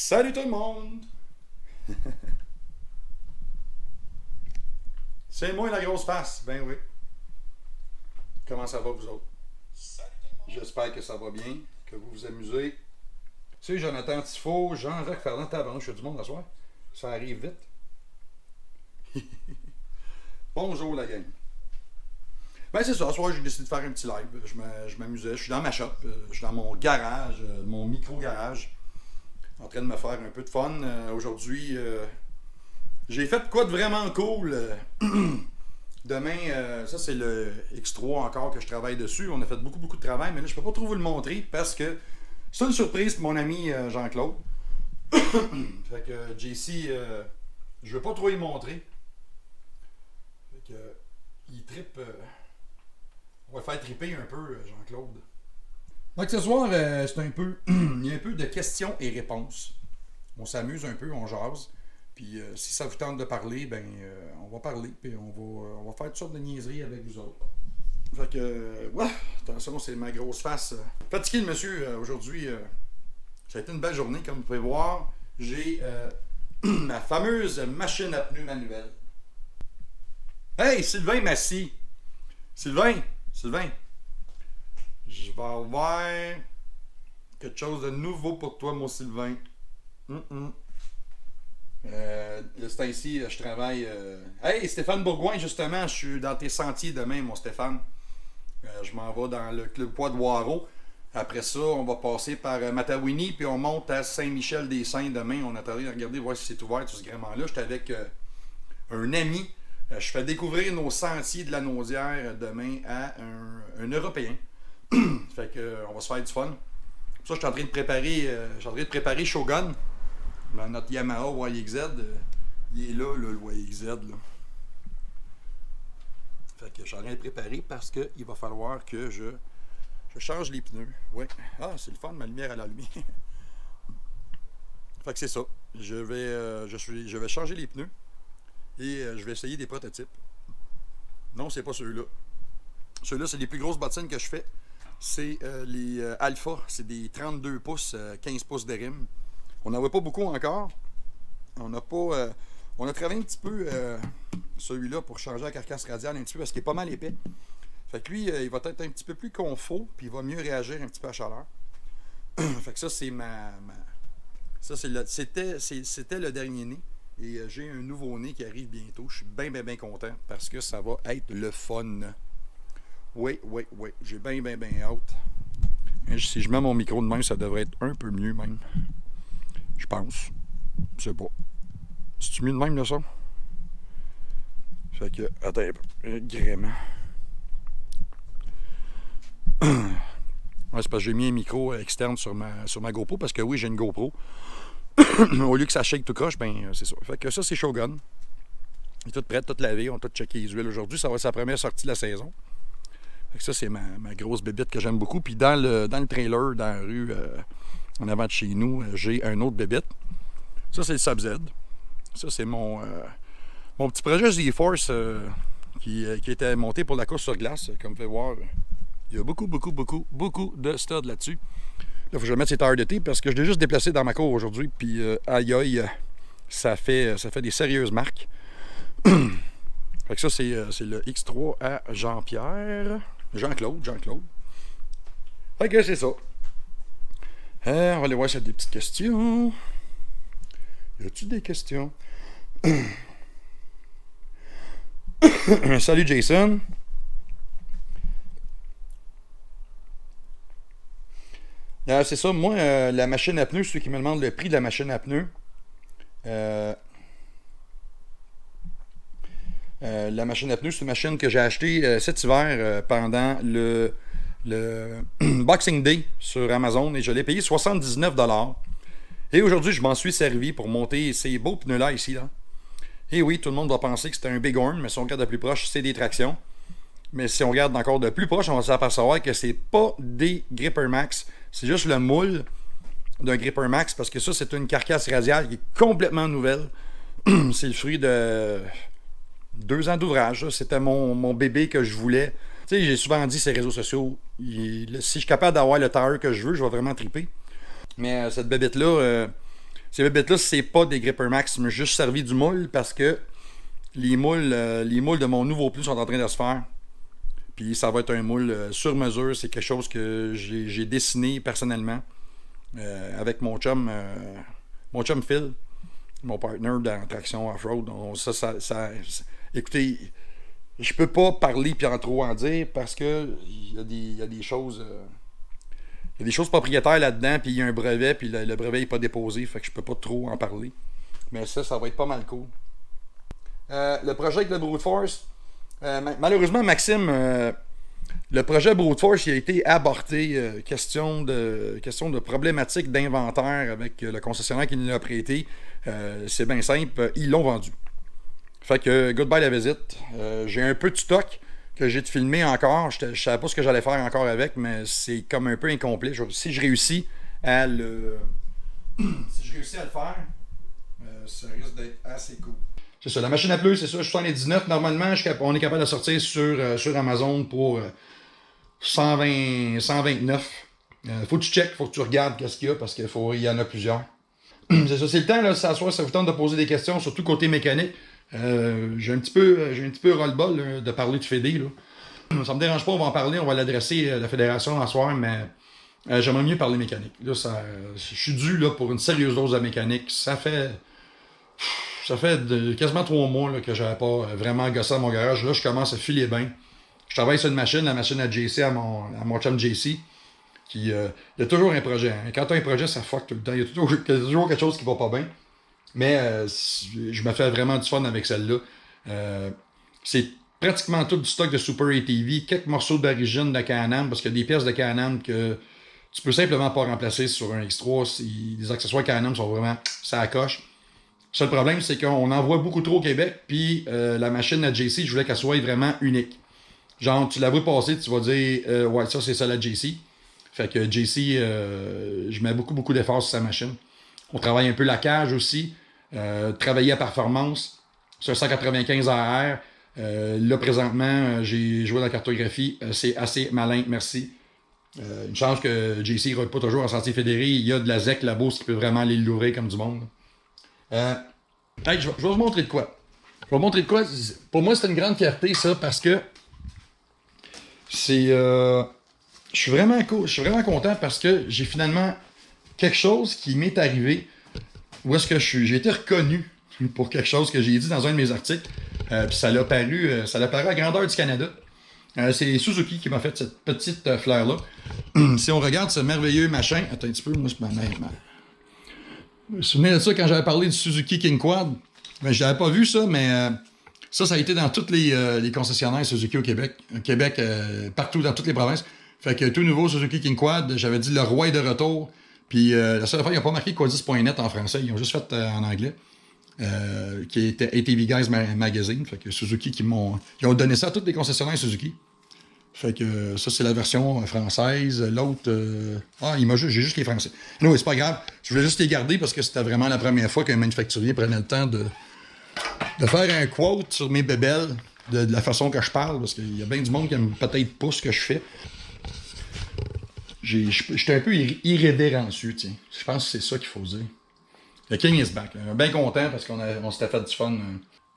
Salut tout le monde! C'est moi la grosse face, ben oui. Comment ça va vous autres? J'espère que ça va bien, que vous vous amusez. C'est Jonathan Tifo, Jean-Jacques Ferland, tabarnouche, je fais du monde ce soir. Ça arrive vite. Bonjour la gang. Ben c'est ça, ce soir j'ai décidé de faire un petit live. Je m'amusais, je suis dans ma shop, je suis dans mon garage, mon micro-garage, en train de me faire un peu de fun. Aujourd'hui, j'ai fait quoi de vraiment cool. Demain, ça c'est le X3 encore que je travaille dessus. On a fait beaucoup de travail, mais là je peux pas trop vous le montrer parce que c'est une surprise pour mon ami Jean-Claude. Fait que JC, je veux pas trop y montrer. Fait que il trippe. On va le faire tripper un peu, Jean-Claude. Donc ce soir, c'est un peu. Il y a un peu de questions et réponses. On s'amuse un peu, on jase. Puis si ça vous tente de parler, ben on va parler. Puis on va faire toutes sortes de niaiseries avec vous autres. Fait que, ouais, attention, c'est ma grosse face. Fatigué le monsieur aujourd'hui. Ça a été une belle journée, comme vous pouvez voir. J'ai ma fameuse machine à pneus manuelle. Hey, Sylvain Massy! Sylvain! Je vais avoir quelque chose de nouveau pour toi, mon Sylvain. C'est ainsi, je travaille. Hey, Stéphane Bourgoin, justement, je suis dans tes sentiers demain, mon Stéphane. Je m'en vais dans le Club Poids de Waro. Après ça, on va passer par Matawini, puis on monte à Saint-Michel-des-Saints demain. On a allé regarder, voir si c'est ouvert tout ce gréement-là. J'étais avec un ami. Je fais découvrir nos sentiers de la Naudière demain à un Européen. Fait que on va se faire du fun. Pour ça, je suis en train de préparer Shogun. Notre Yamaha YXZ, il est là, le YXZ. Là. Fait que je suis en train de préparer parce qu'il va falloir que je change les pneus. Oui. Ah, c'est le fun, ma lumière à la lumière. Fait que c'est ça. Je vais changer les pneus et je vais essayer des prototypes. Non, c'est pas ceux-là. Ceux-là, c'est les plus grosses bottines que je fais. C'est les Alpha. C'est des 32 pouces, 15 pouces de rime. On n'en voit pas beaucoup encore. On a travaillé un petit peu celui-là pour changer la carcasse radiale un petit peu parce qu'il est pas mal épais. Fait que lui, il va être un petit peu plus confort puis il va mieux réagir un petit peu à la chaleur. Fait que ça, c'est ça, c'était le dernier né. Et j'ai un nouveau né qui arrive bientôt. Je suis bien content parce que ça va être le fun. Oui. J'ai bien hâte. Si je mets mon micro de même, ça devrait être un peu mieux même. Je pense. Je sais pas. C'est-tu mieux de même, là, ça? Fait que, attends un peu. Gréement. Ouais, c'est parce que j'ai mis un micro externe sur ma GoPro, parce que oui, j'ai une GoPro. Au lieu que ça shake tout croche, ben c'est ça. Fait que ça, c'est Shogun. Il est tout prêt, tout lavé. On a tout checké les huiles aujourd'hui. Ça va être sa première sortie de la saison. Fait que ça, c'est ma grosse bébite que j'aime beaucoup. Puis dans le trailer, dans la rue, en avant de chez nous, j'ai un autre bébite. Ça, c'est le Sub-Z. Ça, c'est mon petit projet Z-Force qui était monté pour la course sur glace. Comme vous pouvez voir, il y a beaucoup de studs là-dessus. Là, il faut que je mette ces tailleurs de thé parce que je l'ai juste déplacé dans ma cour aujourd'hui. Puis, aïe, ça fait des sérieuses marques. Fait que ça, c'est le X3 à Jean-Claude. Fait que c'est ça. On va aller voir s'il y a des petites questions. Y a-tu des questions? Salut Jason. C'est ça, moi, la machine à pneus, ceux qui me demandent le prix de la machine à pneus. La machine à pneus, c'est une machine que j'ai achetée cet hiver pendant le Boxing Day sur Amazon et je l'ai payé 79$. Et aujourd'hui, je m'en suis servi pour monter ces beaux pneus-là ici. Là. Et oui, tout le monde va penser que c'est un Bighorn, mais si on regarde de plus proche, c'est des tractions. Mais si on regarde encore de plus proche, on va s'apercevoir que c'est pas des Gripper Max. C'est juste le moule d'un Gripper Max parce que ça, c'est une carcasse radiale qui est complètement nouvelle. C'est le fruit de 2 ans d'ouvrage. C'était mon bébé que je voulais. Tu sais, j'ai souvent dit sur les réseaux sociaux, si je suis capable d'avoir le tailleur que je veux, je vais vraiment triper. Mais cette bébête-là, Ces bébêtes-là, c'est pas des Gripper Max. Je me suis juste servi du moule parce que les moules de mon nouveau pneu sont en train de se faire. Puis ça va être un moule sur mesure. C'est quelque chose que j'ai dessiné personnellement avec mon chum Phil, mon partner dans Traction Off-Road. Écoutez, je peux pas parler puis en trop en dire parce que il y a des choses. Il y a des choses propriétaires là-dedans, puis il y a un brevet, puis le brevet n'est pas déposé, fait que je peux pas trop en parler. Mais ça va être pas mal cool. Le projet avec le Brute Force, malheureusement, Maxime, le projet Brute Force il a été avorté. Question de problématique d'inventaire avec le concessionnaire qui nous l'a prêté. C'est bien simple, ils l'ont vendu. Fait que goodbye la visite. J'ai un peu de stock que j'ai de filmer encore. Je savais pas ce que j'allais faire encore avec, mais c'est comme un peu incomplet. Si je réussis à le faire, ça risque d'être assez cool. C'est ça, la machine à pneus, c'est ça, 79. Normalement, on est capable de sortir sur Amazon pour 129. Faut que tu checkes, faut que tu regardes qu'est-ce qu'il y a, parce qu'il y en a plusieurs. C'est ça, c'est le temps là, de s'asseoir, ça vous tente de poser des questions, surtout côté mécanique. J'ai un petit peu ras-le-bol de parler de Fédé. Là. Ça me dérange pas, on va en parler, on va l'adresser à la fédération en soir, mais j'aimerais mieux parler mécanique. Là, je suis dû là, pour une sérieuse dose de mécanique. Ça fait quasiment 3 mois là, que j'avais pas vraiment gossé à mon garage. Là, je commence à filer bien. Je travaille sur une machine, la machine à JC, à mon chum JC. Il y a toujours un projet. Hein. Quand tu as un projet, ça fuck tout le temps. Il y a toujours quelque chose qui va pas bien. Mais je me fais vraiment du fun avec celle-là. C'est pratiquement tout du stock de Super ATV, quelques morceaux d'origine de Can-Am, parce qu'il y a des pièces de Can-Am que tu peux simplement pas remplacer sur un X3. Les accessoires Can-Am sont vraiment ça coche. Le seul problème, c'est qu'on en voit beaucoup trop au Québec, puis la machine à JC, je voulais qu'elle soit vraiment unique. Genre, tu la vois passer, tu vas dire ouais, ça c'est ça la JC. Fait que JC, je mets beaucoup d'efforts sur sa machine. On travaille un peu la cage aussi. Travailler à performance sur 195 AR. Là, présentement, j'ai joué dans la cartographie. C'est assez malin, merci. Une chance que JC ne roule pas toujours en sentier fédéré. Il y a de la ZEC là-bas qui peut vraiment aller l'ouvrir comme du monde. Hey, je vais vous montrer de quoi. Pour moi, c'est une grande fierté, ça, parce que c'est... je suis vraiment content parce que j'ai finalement quelque chose qui m'est arrivé où est-ce que j'ai été reconnu pour quelque chose que j'ai dit dans un de mes articles. Puis ça l'a paru à grandeur du Canada. C'est Suzuki qui m'a fait cette petite fleur-là. Si on regarde ce merveilleux machin... Attends un petit peu, moi c'est ma mère. Je me souviens de ça quand j'avais parlé du Suzuki King Quad. Ben, je l'avais pas vu ça, mais ça a été dans tous les concessionnaires Suzuki au Québec. Partout dans toutes les provinces. Fait que tout nouveau Suzuki King Quad, j'avais dit le roi est de retour. Puis la seule fois, ils n'ont pas marqué Quadis.net en français, ils ont juste fait en anglais. Qui était ATV Guys Magazine. Fait que Suzuki ils ont donné ça à tous les concessionnaires Suzuki. Fait que ça, c'est la version française. L'autre, j'ai juste les français. Non, c'est pas grave. Je voulais juste les garder parce que c'était vraiment la première fois qu'un manufacturier prenait le temps de faire un quote sur mes bébelles de la façon que je parle. Parce qu'il y a bien du monde qui aime peut-être pas ce que je fais. J'étais un peu irrévérencieux, tiens. Je pense que c'est ça qu'il faut dire. Le King is back. Bien content parce qu'on s'était fait du fun.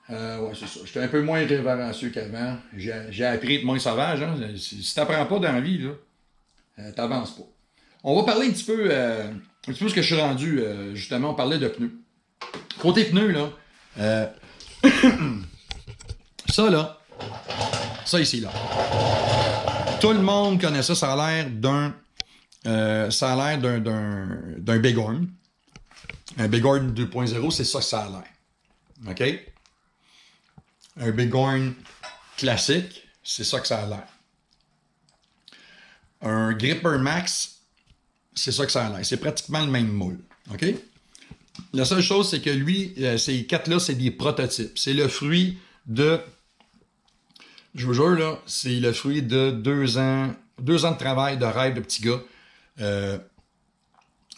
Ouais, c'est ça. J'étais un peu moins révérencieux qu'avant. J'ai appris à être moins sauvage. Hein. Si t'apprends pas dans la vie, là, t'avances pas. On va parler un petit peu ce que je suis rendu. Justement, on parlait de pneus. Côté pneus, là. Ça ici, là. Tout le monde connaît ça. Ça a l'air d'un Bighorn. Un Bighorn 2.0, c'est ça que ça a l'air. OK? Un Bighorn classique, c'est ça que ça a l'air. Un Gripper Max, c'est ça que ça a l'air. C'est pratiquement le même moule. OK? La seule chose, c'est que lui, ces 4-là, c'est des prototypes. C'est le fruit de... Je vous jure, là, c'est le fruit de 2 ans de travail, de rêve de petit gars.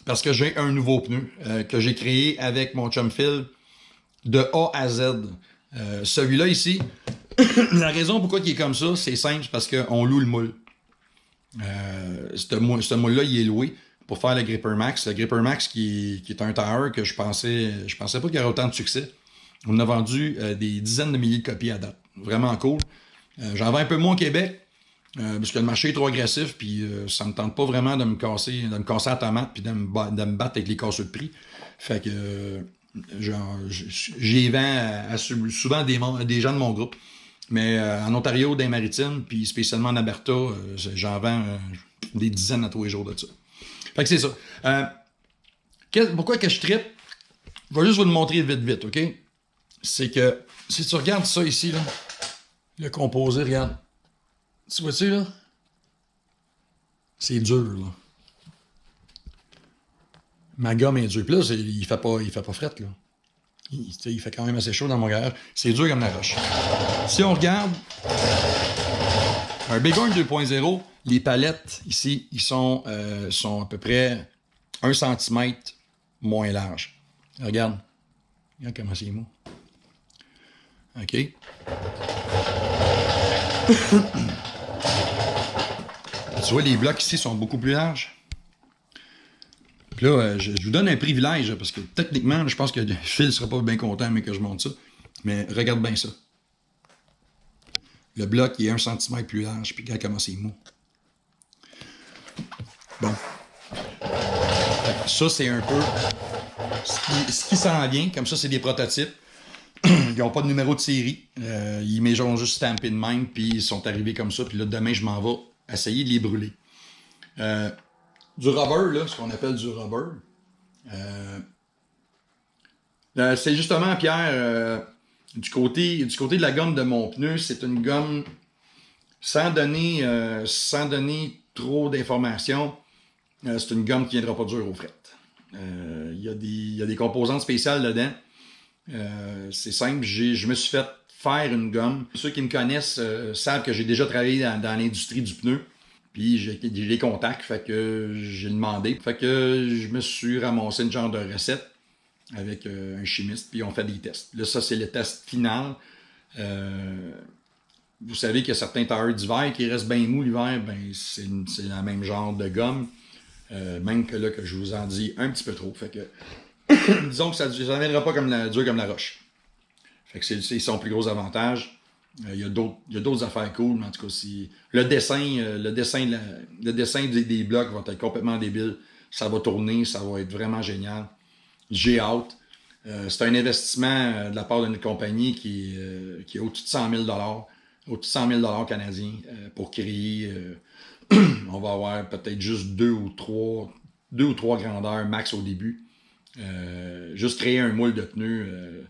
Parce que j'ai un nouveau pneu que j'ai créé avec mon chum Phil de A à Z. Celui-là ici, la raison pourquoi il est comme ça, c'est simple, parce qu'on loue le moule. Ce moule-là, il est loué pour faire le Gripper Max. Le Gripper Max qui est un tire que je pensais pas qu'il y aurait autant de succès. On a vendu des dizaines de milliers de copies à date. Vraiment cool. J'en vends un peu moins au Québec, parce que le marché est trop agressif, puis ça me tente pas vraiment de me casser la tomate, puis de me battre avec les casseurs de prix. Fait que j'y vends souvent des gens de mon groupe. Mais en Ontario, dans les Maritimes, puis spécialement en Alberta, j'en vends des dizaines à tous les jours de ça. Fait que c'est ça. Pourquoi que je trippe? Je vais juste vous le montrer vite, OK? C'est que, si tu regardes ça ici, là, le composé, regarde. Tu vois-tu, là? C'est dur, là. Ma gomme est dure. Puis là, il fait pas fret, là. Il fait quand même assez chaud dans mon garage. C'est dur comme la roche. Si on regarde un Bighorn 2.0, les palettes ici, ils sont à peu près 1 cm moins larges. Regarde comment c'est mou. OK. Tu vois, les blocs ici sont beaucoup plus larges. Puis là, je vous donne un privilège, parce que techniquement, je pense que Phil ne sera pas bien content, mais que je monte ça. Mais regarde bien ça. Le bloc il est 1 cm plus large, puis regarde comment c'est mou. Bon. Ça, c'est un peu ce qui s'en vient. Comme ça, c'est des prototypes. Ils n'ont pas de numéro de série. Ils m'ont juste stampé de même, puis ils sont arrivés comme ça. Puis là, demain, je m'en vais essayer de les brûler. Du rubber, là, ce qu'on appelle du rubber. C'est justement, Pierre, du côté de la gomme de mon pneu, c'est une gomme sans donner trop d'informations. C'est une gomme qui ne viendra pas dure au fret. Il y a des composantes spéciales dedans. C'est simple, je me suis fait faire une gomme. Ceux qui me connaissent savent que j'ai déjà travaillé dans l'industrie du pneu. Puis j'ai les contacts, fait que j'ai demandé. Fait que je me suis ramassé une genre de recette avec un chimiste, puis on fait des tests. Là, ça, c'est le test final. Vous savez qu'il y a certains tailleurs d'hiver qui restent bien mous l'hiver, ben c'est le même genre de gomme. Même que là, que je vous en dis un petit peu trop. Fait que disons que ça ne viendra pas dur comme la roche. Fait que c'est son plus gros avantage. Il y a d'autres affaires cool, mais en tout cas, le dessin des blocs va être complètement débile. Ça va tourner, ça va être vraiment génial. J'ai hâte. C'est un investissement de la part d'une compagnie qui est au-dessus de 100 000 au-dessus de 100 000 canadiens pour créer. On va avoir peut-être juste deux ou trois grandeurs max au début. Juste créer un moule de pneus.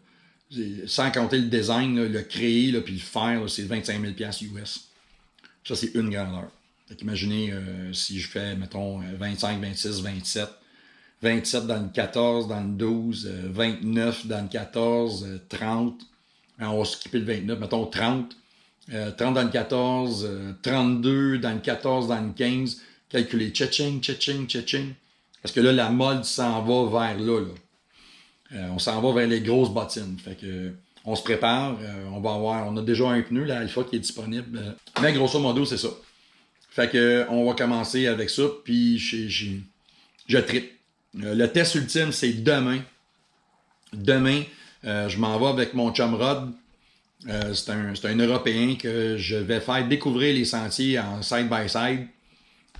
Sans compter le design, là, le créer puis le faire, c'est 25 000 US. Ça, c'est une grandeur. Imaginez si je fais, mettons, 25, 26, 27. 27 dans le 14, dans le 12, 29 dans le 14, 30. On va skipper le 29, mettons 30. 30 dans le 14, 32 dans le 14, dans le 15. Calculer, tching. Parce que là, la mode s'en va vers là. On s'en va vers les grosses bottines. Fait que on se prépare. On a déjà un pneu, la Alpha, qui est disponible. Mais grosso modo, c'est ça. Fait que on va commencer avec ça. Puis je trippe. Le test ultime, c'est demain. Demain, je m'en vais avec mon chum Rod. C'est un Européen que je vais faire découvrir les sentiers en side-by-side.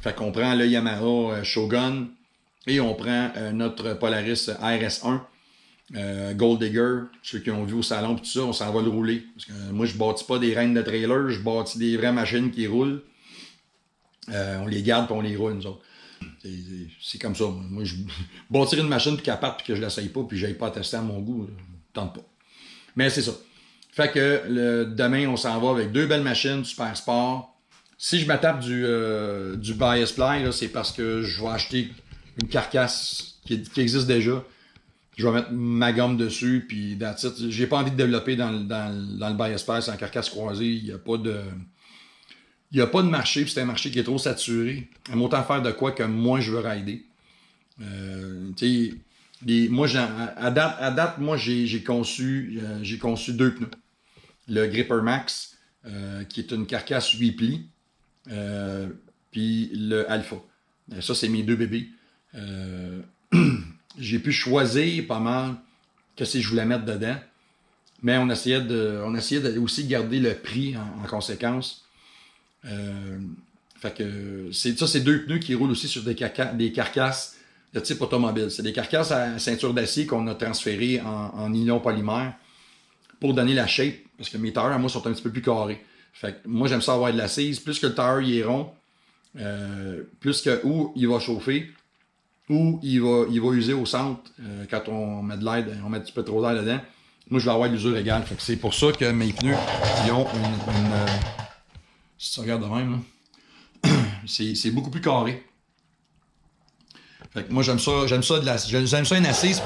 Fait qu'on prend le Yamaha Shogun et on prend notre Polaris RS1. Gold Digger, ceux qui ont vu au salon pis tout ça, on s'en va le rouler. Parce que moi, je bâtis pas des reines de trailer, je bâtis des vraies machines qui roulent. On les garde et on les roule, nous autres. C'est comme ça. Moi, je bâtir une machine puis qu'elle parte puis que je l'essaye pas puis que j'aille pas à tester à mon goût, tente pas. Mais c'est ça. Fait que demain, on s'en va avec deux belles machines, super sport. Si je me tape du bias ply, là, c'est parce que je vais acheter une carcasse qui existe déjà. Je vais mettre ma gomme dessus, puis that's it. J'ai pas envie de développer dans le bias ply sans carcasse croisée. Il n'y a pas de marché, puis c'est un marché qui est trop saturé. J'aime autant faire de quoi que moi, je veux rider. Moi, à date, moi, j'ai conçu deux pneus. Le Gripper Max, qui est une carcasse 8 plis, puis le Alpha. Ça, c'est mes deux bébés. J'ai pu choisir pas mal qu'est-ce que je voulais mettre dedans. Mais on essayait de aussi garder le prix en conséquence. Fait que c'est 2 pneus qui roulent aussi sur des carcasses de type automobile. C'est des carcasses à ceinture d'acier qu'on a transférées en nylon polymère pour donner la shape. Parce que mes tailleurs, à moi, sont un petit peu plus carrés. Fait que moi, j'aime ça avoir de l'assise. Plus que le tailleur il est rond, plus que ou il va chauffer, ou il va user au centre quand on met de l'air, on met un petit peu trop d'air dedans. Moi, je vais avoir l'usure égale. Fait que c'est pour ça que mes pneus, ils ont si tu regardes de même, c'est beaucoup plus carré. Fait que moi, j'aime ça une assise.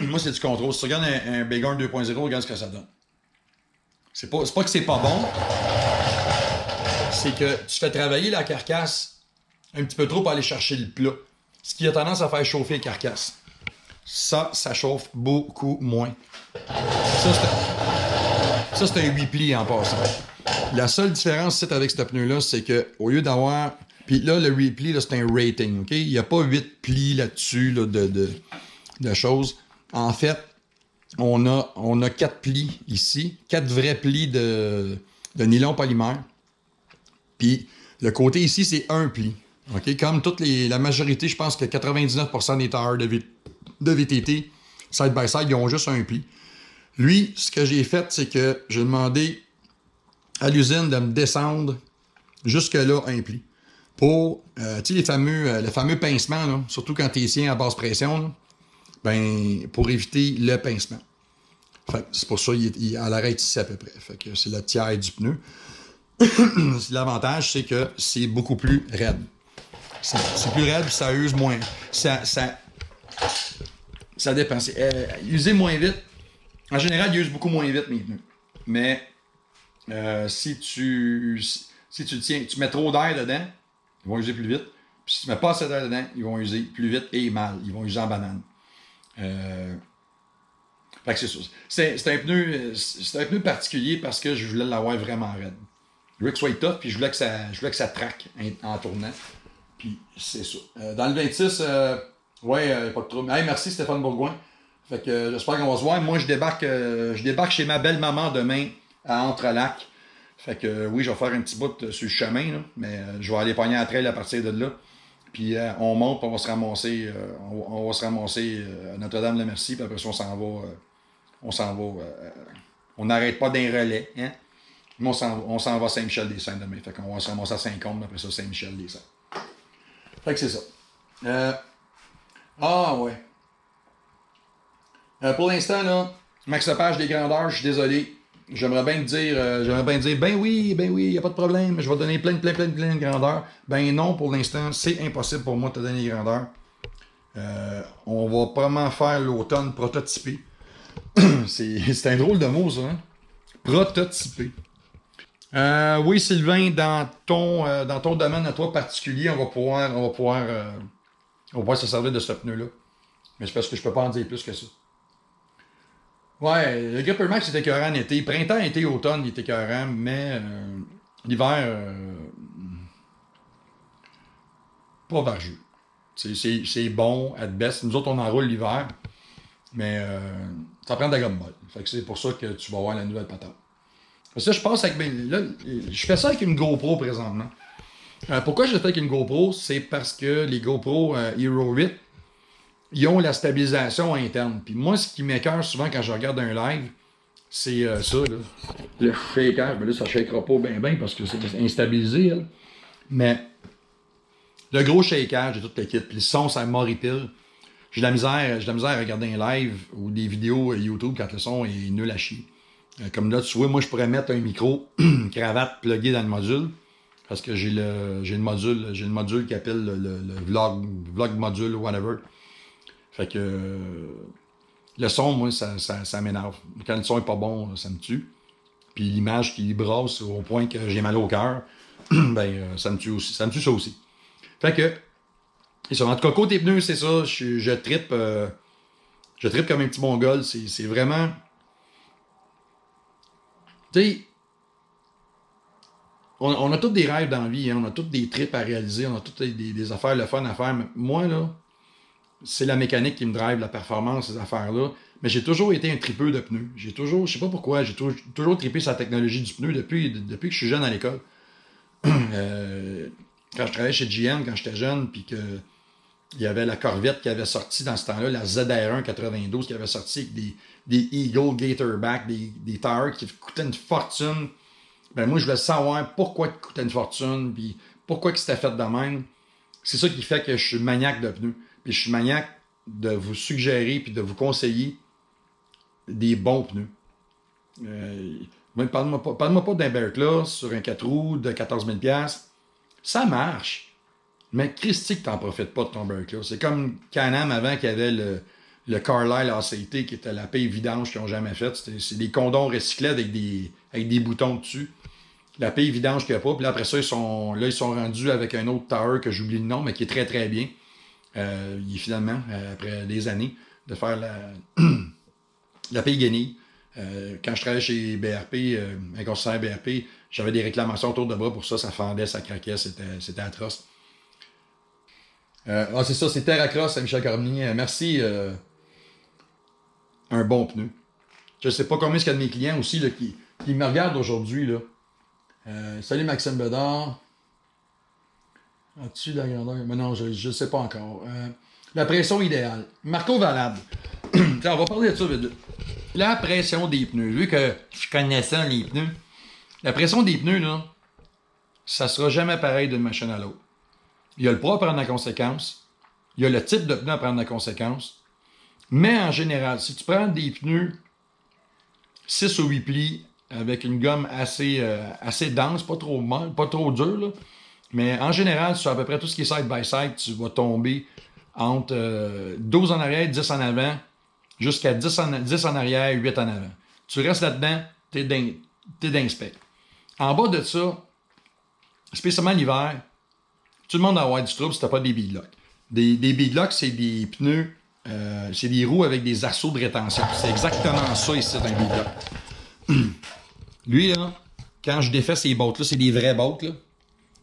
Moi, c'est du contrôle. Si tu regardes un Bighorn 2.0, regarde ce que ça donne. C'est pas que c'est pas bon. C'est que tu fais travailler la carcasse un petit peu trop pour aller chercher le plat. Ce qui a tendance à faire chauffer les carcasses. Ça chauffe beaucoup moins. Ça, c'est un 8 plis en passant. La seule différence avec ce pneu-là, c'est que au lieu d'avoir. Puis là, le 8 plis, c'est un rating, OK? Il n'y a pas 8 plis là-dessus là, de choses. En fait, on a 4 plis ici, 4 vrais plis de nylon polymère. Puis le côté ici, c'est un pli. OK? Comme la majorité, je pense que 99% des tailleurs de VTT, side by side, ils ont juste un pli. Lui, ce que j'ai fait, c'est que j'ai demandé à l'usine de me descendre jusque-là un pli. Pour, tu sais, le fameux pincement, là, surtout quand tu es sien à basse pression, là, ben, pour éviter le pincement. Fait que c'est pour ça qu'il arrête ici à peu près. Fait que c'est le tiers du pneu. L'avantage, c'est que c'est beaucoup plus raide. C'est plus raide, ça use moins. Ça dépend. User moins vite. En général, il use beaucoup moins vite mes pneus. Mais si tu mets trop d'air dedans, ils vont user plus vite. Puis si tu mets pas assez d'air dedans, ils vont user plus vite et mal. Ils vont user en banane. Fait que c'est ça. C'est un pneu particulier parce que je voulais l'avoir vraiment raide. Je voulais que ce soit tough, puis je voulais que ça traque en tournant. Puis c'est ça. Dans le 26, pas de trouble. Hey, merci Stéphane Bourgoin. Fait que j'espère qu'on va se voir. Moi, je débarque chez ma belle-maman demain à Entrelac. Fait que oui, je vais faire un petit bout sur le chemin, là, mais je vais aller pogner à trail à partir de là. Puis on monte, puis on va se ramasser, à Notre-Dame-de-Merci, puis après ça, on n'arrête pas d'un relais, hein? Mais on s'en va à Saint-Michel-des-Saints demain. Fait qu'on va se ramasser à Saint-Côme, après ça, Saint-Michel-des-Saints. Fait que c'est ça. Ouais. Pour l'instant, là, Max Lepage des grandeurs, je suis désolé. J'aimerais bien dire, ben oui, il n'y a pas de problème, je vais donner plein de grandeurs. Ben non, pour l'instant, c'est impossible pour moi de te donner les grandeurs. On va probablement faire l'automne prototypé. c'est un drôle de mot, ça, hein? Prototypé. Oui, Sylvain, dans ton domaine à toi particulier, on va pouvoir se servir de ce pneu-là. Mais c'est parce que je peux pas en dire plus que ça. Ouais, le Gripper Max c'était écœurant en été. Printemps, été, automne, il était écœurant, mais l'hiver, pas vargeux. C'est bon, at best. Nous autres, on enroule l'hiver, mais ça prend de la gomme molle. Fait que c'est pour ça que tu vas avoir la nouvelle patate. Parce que je passe avec. Là, je fais ça avec une GoPro présentement. Pourquoi je le fais avec une GoPro? C'est parce que les GoPro Hero 8, ils ont la stabilisation interne. Puis moi, ce qui m'écoeure souvent quand je regarde un live, c'est ça, là. Le shaker. Ben là, ça shakera pas bien parce que c'est instabilisé, là. Mais le gros shaker, j'ai tout le kit. Puis le son, ça m'horripile. J'ai de la misère à regarder un live ou des vidéos YouTube quand le son est nul à chier. Comme là, tu vois, moi, je pourrais mettre un micro, une cravate pluguée dans le module. Parce que j'ai le module qui appelle le vlog module ou whatever. Fait que le son, moi, ça m'énerve. Quand le son est pas bon, ça me tue. Puis l'image qui brasse au point que j'ai mal au cœur, ben ça me tue aussi. Ça me tue ça aussi. Fait que, et ça, en tout cas, côté pneus, c'est ça. Je trippe comme un petit mongol. C'est vraiment. Tu sais, on a tous des rêves dans la vie, hein, on a tous des trips à réaliser, on a toutes des affaires, le fun à faire. Mais moi, là, c'est la mécanique qui me drive, la performance, ces affaires-là. Mais j'ai toujours été un tripeux de pneus. J'ai toujours, je sais pas pourquoi, j'ai toujours trippé sur la technologie du pneu depuis que je suis jeune à l'école. Quand je travaillais chez GM, quand j'étais jeune, puis que il y avait la Corvette qui avait sorti dans ce temps-là, la ZR1 92 qui avait sorti avec des Eagle Gatorback, des tires qui coûtaient une fortune. Ben moi, je voulais savoir pourquoi ils coûtaient une fortune, puis pourquoi c'était fait de même. C'est ça qui fait que je suis maniaque de pneus. Puis je suis maniaque de vous suggérer puis de vous conseiller des bons pneus. Parle-moi pas d'un Berkla sur un 4 roues de 14 000 $. Ça marche. Mais Christy que t'en profites pas de ton Berkla. C'est comme Can-Am avant qu'il y avait le Carlisle ACT qui était la paille vidange qu'ils n'ont jamais faite. C'est des condoms recyclés avec des boutons dessus. La paille vidange qu'il n'y a pas. Puis là, après ça, ils sont rendus avec un autre tower que j'oublie le nom, mais qui est très très bien. Il est finalement, après des années, de faire la paille guenille. Quand je travaillais chez BRP, un concessionnaire BRP, j'avais des réclamations autour de bras pour ça. Ça fendait, ça craquait, c'était atroce. C'est ça, c'est Terre à Cross, Saint-Michel Cormier. Merci. Un bon pneu. Je sais pas combien il y a de mes clients aussi là, qui me regardent aujourd'hui. Là. Salut Maxime Bedard. As-tu la grandeur? Mais non, je ne sais pas encore. La pression idéale. Marco Valade. On va parler de ça. La pression des pneus. Vu que je connais ça, les pneus. La pression des pneus, là, ça sera jamais pareil d'une machine à l'autre. Il y a le poids à prendre en conséquence. Il y a le type de pneu à prendre en conséquence. Mais en général, si tu prends des pneus 6 ou 8 plis avec une gomme assez dense, pas trop molle, pas trop dure, là, mais en général, sur à peu près tout ce qui est side-by-side, tu vas tomber entre 12 en arrière, 10 en avant, jusqu'à 10 en arrière, 8 en avant. Tu restes là-dedans, t'es d'un spec. En bas de ça, spécialement l'hiver, tout le monde va avoir du trouble si t'as pas des beadlocks. Des beadlocks, c'est des pneus, c'est des roues avec des arceaux de rétention. C'est exactement ça ici, un beadlock. Lui, là, quand je défais ces bottes-là, c'est des vraies bottes, là.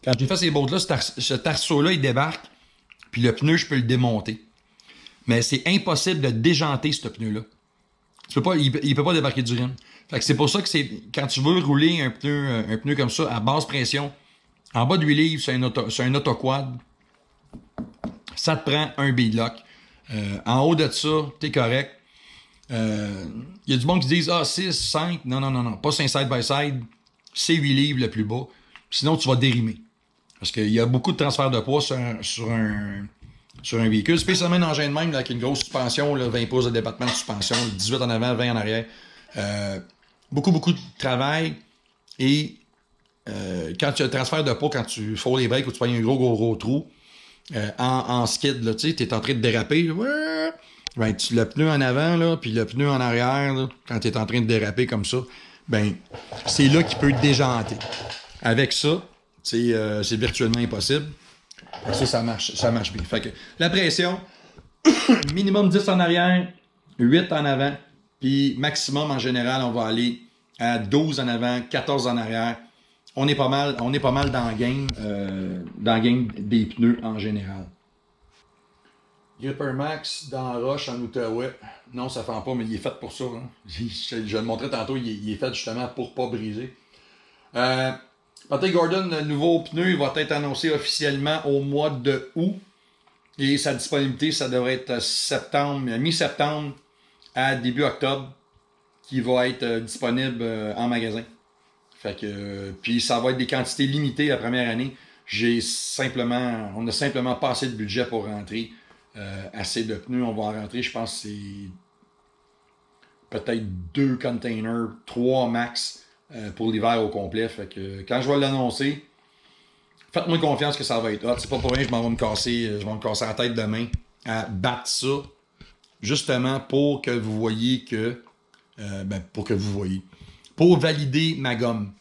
Quand je défais ces bottes-là, cet arceau-là, il débarque, puis le pneu, je peux le démonter. Mais c'est impossible de déjanter ce pneu-là. Il peut pas débarquer du rim. Fait que c'est pour ça que quand tu veux rouler un pneu comme ça, à basse pression, en bas de 8 livres, c'est un autoquad, ça te prend un beadlock. En haut de ça, t'es correct. Il y a du monde qui disent 6, 5. Non. Pas 5 side-by-side. C'est 8 livres le plus bas. Sinon, tu vas dérimer. Parce qu'il y a beaucoup de transfert de poids sur un véhicule, spécialement un engin de même là, avec une grosse suspension, là, 20 pouces de débattement de suspension, 18 en avant, 20 en arrière. Beaucoup de travail. Et quand tu as le transfert de poids, quand tu fous les breaks ou tu prends un gros trou, en skid, tu es en train de déraper. Ben, le pneu en avant, là, puis le pneu en arrière, là, quand tu es en train de déraper comme ça, ben, c'est là qu'il peut déjanter. Avec ça, c'est virtuellement impossible. Ça marche bien. Fait que la pression, minimum 10 en arrière, 8 en avant, puis maximum en général, on va aller à 12 en avant, 14 en arrière. On est pas mal dans le game des pneus en général. Gripper Max dans la roche en Outaouais. Non, ça ne fend pas, mais il est fait pour ça. Hein. Je le montrais tantôt, il est fait justement pour pas briser. Patrick Gordon, le nouveau pneu, il va être annoncé officiellement au mois de août. Et sa disponibilité, ça devrait être mi-septembre à début octobre, qui va être disponible en magasin. Fait que, puis ça va être des quantités limitées la première année. On a simplement pas assez de budget pour rentrer assez de pneus. On va en rentrer, je pense que c'est peut-être 2 containers, 3 max pour l'hiver au complet. Fait que quand je vais l'annoncer, faites-moi confiance que ça va être hot. C'est pas pour rien que je vais me casser la tête demain à battre ça, justement pour que vous voyez pour valider ma gomme.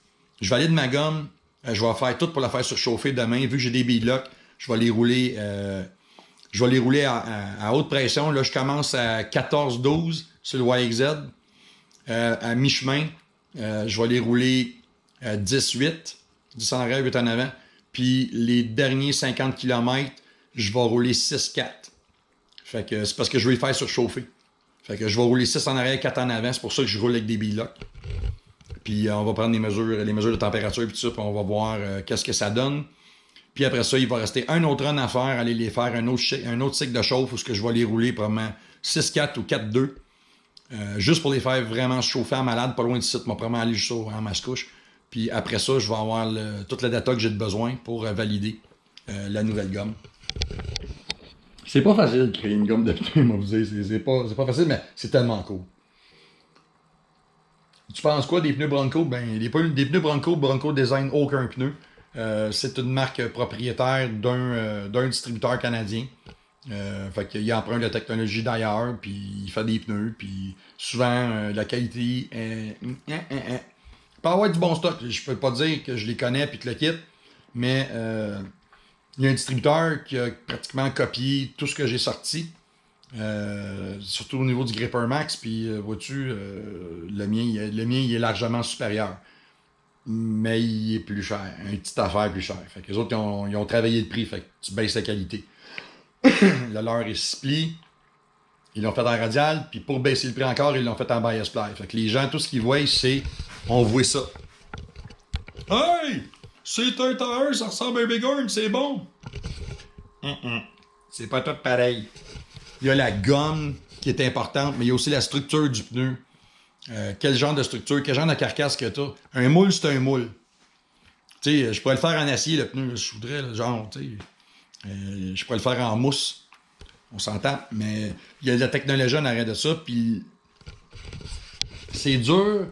Je valide ma gomme, je vais faire tout pour la faire surchauffer demain. Vu que j'ai des beadlocks, je vais les rouler à haute pression. Là, je commence à 14-12 sur le YXZ. À mi-chemin, je vais les rouler à 18. 10 en arrière, 8 en avant. Puis les derniers 50 km, je vais rouler 6-4. Fait que c'est parce que je vais le faire surchauffer. Fait que je vais rouler 6 en arrière, 4 en avant. C'est pour ça que je roule avec des B-locks. Puis on va prendre les mesures de température et tout ça, puis on va voir qu'est-ce que ça donne. Puis après ça, il va rester un autre run à faire, aller les faire un autre cycle de chauffe où je vais les rouler probablement 6-4 ou 4-2. Juste pour les faire vraiment chauffer en malade, pas loin du site. Je vais probablement aller juste en Mascouche. Puis après ça, je vais avoir toute la data que j'ai de besoin pour valider la nouvelle gomme. C'est pas facile de créer une gomme de pneus, moi vous dire. C'est pas facile, mais c'est tellement cool. Tu penses quoi des pneus Bronco? Ben, des pneus Bronco Design aucun pneu. C'est une marque propriétaire d'un distributeur canadien. Fait qu'il emprunte la technologie d'ailleurs, puis il fait des pneus, puis souvent la qualité est... Il peut avoir du bon stock. Je peux pas dire que je les connais puis que le quitte, mais il y a un distributeur qui a pratiquement copié tout ce que j'ai sorti. Surtout au niveau du Gripper Max, puis vois-tu, le mien il est largement supérieur. Mais il est plus cher, une petite affaire plus chère. Fait que les autres, ils ont travaillé le prix, fait que tu baisses la qualité. Le leur est split, ils l'ont fait en radial, puis pour baisser le prix encore, ils l'ont fait en bias ply. Fait que les gens, tout ce qu'ils voient, c'est, on voit ça. Hey! C'est un tire, ça ressemble à un Bighorn, c'est bon! C'est pas tout pareil. Il y a la gomme qui est importante, mais il y a aussi la structure du pneu. Quel genre de structure, quel genre de carcasse que tu as. Un moule, c'est un moule. Tu sais, je pourrais le faire en acier, le pneu, je voudrais, là, genre, tu sais. Je pourrais le faire en mousse. On s'entend, mais il y a de la technologie en arrière de ça, puis c'est dur.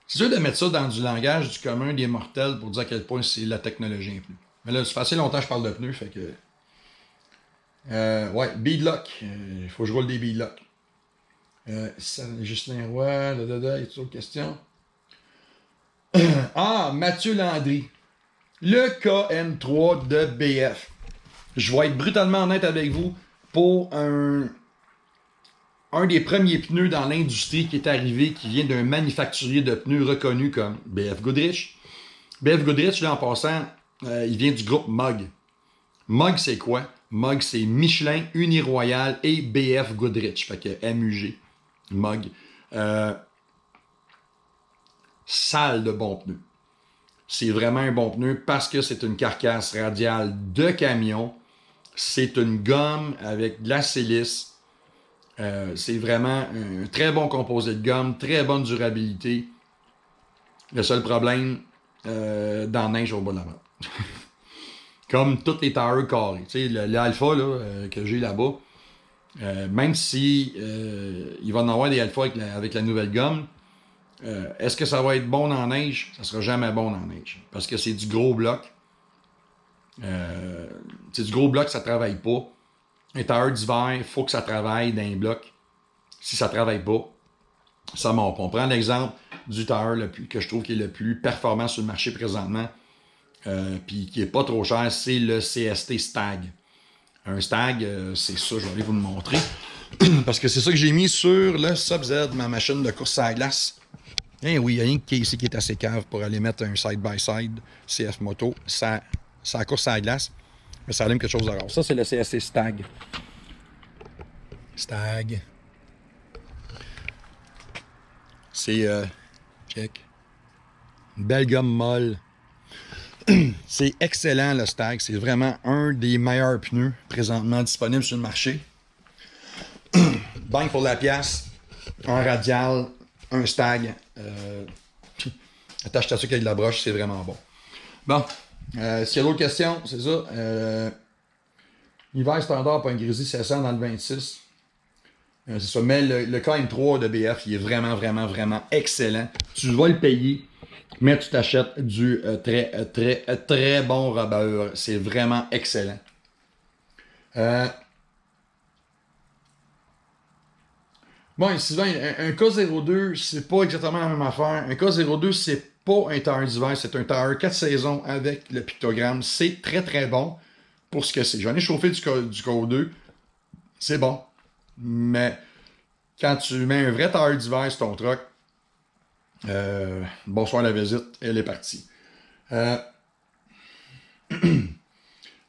C'est dur de mettre ça dans du langage du commun des mortels pour dire à quel point c'est la technologie un peu. Mais là, ça fait assez longtemps que je parle de pneus, fait que... ouais, beadlock. Il faut que je roule des beadlocks. Justin Roy, y a d'autres questions? Mathieu Landry. Le KM3 de BF. Je vais être brutalement honnête avec vous. Pour un des premiers pneus dans l'industrie qui est arrivé, qui vient d'un manufacturier de pneus reconnu comme BF Goodrich. BF Goodrich, là, en passant, il vient du groupe MUG. MUG, c'est quoi? MUG, c'est Michelin, Uniroyal et BF Goodrich. Fait que MUG. MUG. Sale de bon pneu. C'est vraiment un bon pneu parce que c'est une carcasse radiale de camion. C'est une gomme avec de la silice. C'est vraiment un très bon composé de gomme, très bonne durabilité. Le seul problème, dans la neige au bas de la main. Comme tous les tires carrés. Tu sais, l'alpha que j'ai là-bas, même si il va en avoir des alphas avec la nouvelle gomme, est-ce que ça va être bon dans la neige? Ça sera jamais bon dans la neige. Parce que c'est du gros bloc. C'est du gros bloc, ça travaille pas. Un tire d'hiver, il faut que ça travaille dans un bloc. Si ça travaille pas, ça mord pas. On prend l'exemple du tire que je trouve qui est le plus performant sur le marché présentement, puis qui est pas trop cher, c'est le CST Stag. Un Stag, c'est ça, je vais aller vous le montrer. Parce que c'est ça que j'ai mis sur le Sub-Z, ma machine de course à la glace. Eh oui, il y a rien qui est assez cave pour aller mettre un side-by-side CF Moto. Ça course à la glace, mais ça allume quelque chose de rare. Ça, c'est le CST Stag. Stag. C'est, check. Une belle gomme molle. C'est excellent, le Stag. C'est vraiment un des meilleurs pneus présentement disponibles sur le marché. Bang pour la pièce. Un radial, un Stag. Attache-toi ça avec de la broche, c'est vraiment bon. Bon. S'il y a d'autres questions, c'est ça. Hiver standard pour un Grizzly 700 dans le 26. C'est ça. Mais le KM3 de BF, il est vraiment, vraiment, vraiment excellent. Tu vas le payer, mais tu t'achètes du très, très, très bon rubber. C'est vraiment excellent. Bon, Sylvain, un K02, c'est pas exactement la même affaire. Un K02, c'est pas un tire d'hiver, c'est un tire 4 saisons avec le pictogramme. C'est très, très bon pour ce que c'est. J'en ai chauffé du K2, c'est bon. Mais quand tu mets un vrai tire d'hiver sur ton truck, bonsoir la visite, elle est partie. Euh,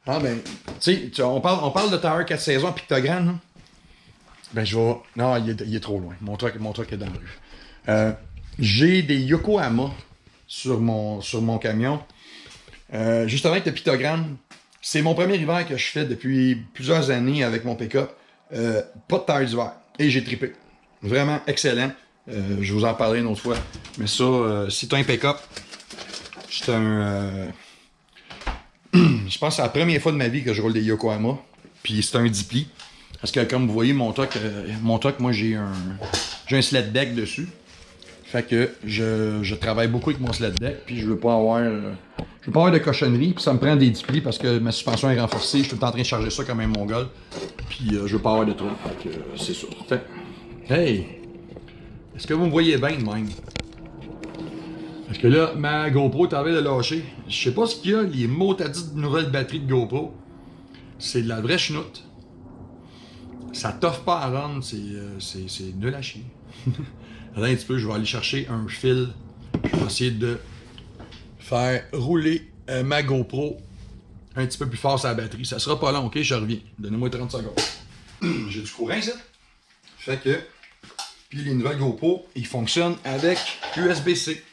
ah ben, tu sais, on parle de Tower 4 saisons à Pictogramme, hein? Ben, je vais. Non, il est trop loin. Mon truck est dans la rue. J'ai des Yokohama sur mon camion. Justement, avec le pictogramme, c'est mon premier hiver que je fais depuis plusieurs années avec mon pick-up. Pas de taille d'hiver. Et j'ai trippé. Vraiment excellent. Je vous en parlerai une autre fois. Mais ça, si tu as un pick-up, c'est un. Je pense que c'est la première fois de ma vie que je roule des Yokohama. Puis c'est un 10 plis. Parce que comme vous voyez, mon truck, moi j'ai un sled deck dessus. Fait que je travaille beaucoup avec mon sled deck, puis je veux pas avoir de cochonnerie, puis ça me prend des 10 plis parce que ma suspension est renforcée, je suis tout le temps en train de charger ça comme un mongol, puis je veux pas avoir de trouble, fait que c'est ça. Hey! Est-ce que vous me voyez bien de même? Parce que là, ma GoPro est en train de lâcher. Je sais pas ce qu'il y a, les motadites nouvelles batteries de GoPro. C'est de la vraie chenoute. Ça t'offre pas à run, c'est nul à chier. Attends un petit peu, je vais aller chercher un fil. Je vais essayer de faire rouler ma GoPro un petit peu plus fort sur la batterie. Ça sera pas long, ok? Je reviens. Donnez-moi 30 secondes. J'ai du courant, ça. Fait que... Puis les nouvelles GoPro, ils fonctionnent avec USB-C.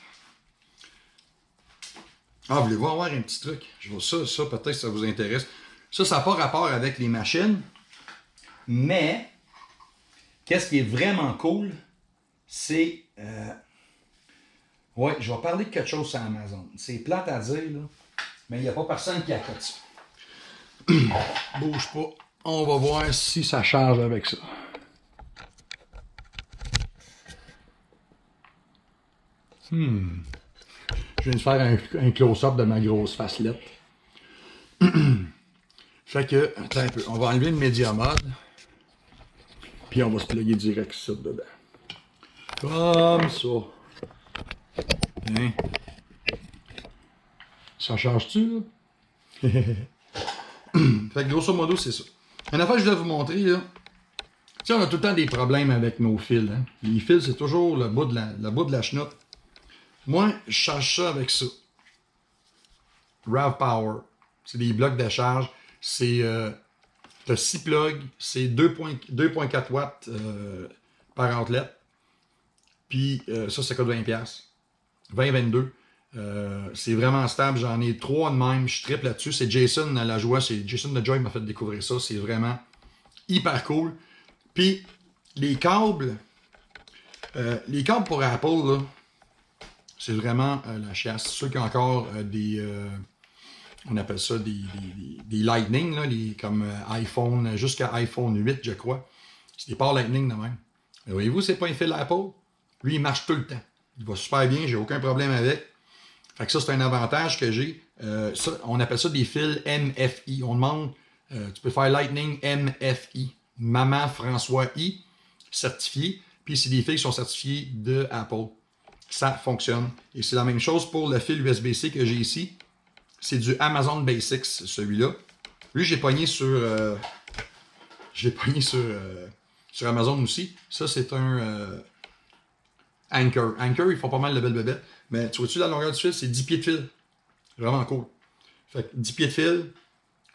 Ah, vous voulez voir un petit truc? Je vois ça peut-être ça vous intéresse. Ça n'a pas rapport avec les machines. Mais, qu'est-ce qui est vraiment cool, c'est... ouais, je vais parler de quelque chose sur Amazon. C'est plate à dire, là, mais il n'y a pas personne qui accote ça. Bouge pas. On va voir si ça charge avec ça. Je viens de faire un close-up de ma grosse facelette. Fait que, attends un peu, on va enlever le Media Mode. Puis on va se plugger direct ça dedans. Comme ça. Hein? Ça charge-tu, là? Fait que grosso modo, c'est ça. Une affaire que je voulais vous montrer, là. Tu sais, on a tout le temps des problèmes avec nos fils. Hein? Les fils, c'est toujours le bout de la chenoute. Moi, je charge ça avec ça. RAV Power. C'est des blocs de charge. C'est... t'as 6 plugs. C'est 2.4 watts par outlet. Puis ça coûte 20$. 20-22$. C'est vraiment stable. J'en ai 3 de même. Je triple là-dessus. C'est Jason la joie. C'est Jason de Joy m'a fait découvrir ça. C'est vraiment hyper cool. Puis les câbles pour Apple, là, c'est vraiment la chiasse. Ceux qui ont encore on appelle ça des Lightning, là, comme iPhone, jusqu'à iPhone 8, je crois. C'est des ports Lightning de même. Mais voyez-vous, c'est pas un fil Apple. Lui, il marche tout le temps. Il va super bien, j'ai aucun problème avec. Fait que ça, c'est un avantage que j'ai. On appelle ça des fils MFI. On demande, tu peux faire Lightning MFI. Maman François I, certifié. Puis c'est des fils qui sont certifiés de Apple. Ça fonctionne. Et c'est la même chose pour le fil USB-C que j'ai ici. C'est du Amazon Basics, celui-là. Lui, j'ai pogné sur Amazon aussi. Ça, c'est un Anchor. Anchor, ils font pas mal de belles bébêtes. Mais tu vois-tu, la longueur du fil, c'est 10 pieds de fil. Vraiment cool. Fait que 10 pieds de fil,